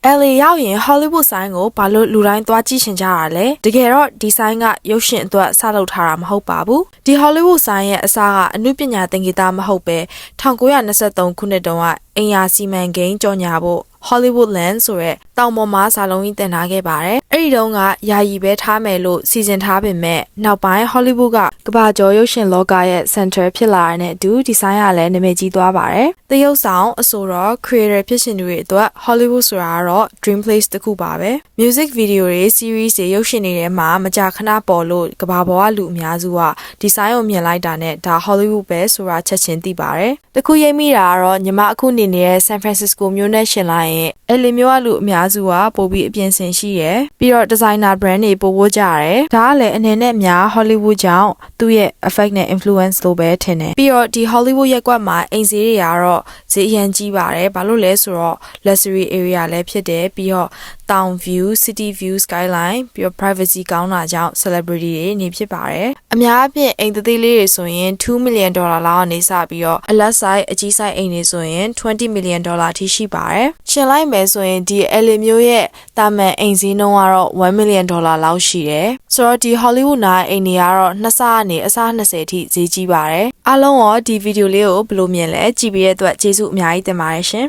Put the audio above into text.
LA ရောက်ရင် Hollywood ဆိုင်ကိုဘာလို့လူတိုင်းသွားကြည့်ရှင်ကြရလဲတကယ်တော့ဒီဆိုင်ကရုပ်ရှင်အတွက်စလုပ်ထားတာမဟုတ်ပါဘူးဒီ Hollywood ဆိုင်ရဲ့အစားကအမှုပညာသင်္ကေတမဟုတ်ပဲ1923ခုနှစ်တုန်းကအင်ယာစီမံကိန်းကြော်ညာဖို့Hollywood Land ဆိုရဲတောင်ပေါ်မှာဇာလုံးကြီးတင်ထားခဲ့ပါတယ်။အဲ့ဒီတုန်းကယာယီပဲထားမယ်လို့စီစဉ်ထားပေမဲ့နောက်ပိုင်း Hollywood ကကမ္ဘာကျော်ရုပ်ရှင်လောကရဲ့ center ဖြစ်လာတဲ့အတွက်ဒီဇိုင်းကလည်းနာမည်ကြီးသွားပါတယ်။သရုပ်ဆောင်အဆိုတော့ creator ဖြစ်ရှင်တွေအတွက် Hollywood ဆိုတာကတော့ dream place တစ်ခုပါပဲ။ music video တွေ series တွေရုပ်ရှင်တွေထဲမှာမကြာခဏပေါ်လို့ကမ္ဘာပေါ်ကလူအများစုကဒီဇိုင်းကိုမြင်လိုက်တာနဲ့ဒါ Hollywood ပဲဆိုတာချက်ချင်းသိပါတယ်။တခုရိပ်မိတာကတော့ညီမအခုနေနေတဲ့ San Francisco မြို့နဲ့ရှင်လိုက်အဲ့လေမျိုးကလူအများစုကပို့ပြီးအပြင်ဆင်ရှိရယ်ပြီးတော့ designer brand တွေပို့ဖို့ကြရတယ်ဒါကလည်းအနေနဲ့အများ Hollywood ကြောင့်သူ့ရဲ့ effect နဲ့ influence လို့ပဲထင်တယ်ပြီးတော့ဒီ Hollywood ရက်ကွက်မှာအိမ်ဈေးတွေကတော့ဈေးအရန်ကြီးပါတယ်ဘာလို့လဲဆိုတော့ luxury area လည်းဖြစ်တယ်ပြီးတော့ town view city view skyline ပြီးတော့ privacy ကောင်းတာကြောင့် celebrity တွေနေဖြစ်ပါတယ်အများအပြားအိမ်သေးလေးတွေဆိုရင်$2 million လောက်ကနေစပြီးတော့အလတ်ဆိုင်အကြီးဆိုင်အိမ်တွေဆိုရင်$20 millionအထိရှိပါတယ်ရှင်လိုက်မယ်ဆိုရင်ဒီ LA မျိုးရဲ့တာမန်အိမ်ဈေးနှုန်းကတော့$1 millionလောက်ရှိတယ်ဆိုတော့ဒီ Hollywood နားအိမ်တွေကတော့နှစ်ဆကနေအဆ20အထိဈေးကြီးပါတယ်အားလုံးရောဒီဗီဒီယိုလေးကိုဘယ်လိုမြင်လဲကြည့်ပြီးတဲ့အတွက်ကျေးဇူးအများကြီးတင်ပါတယ်ရှင်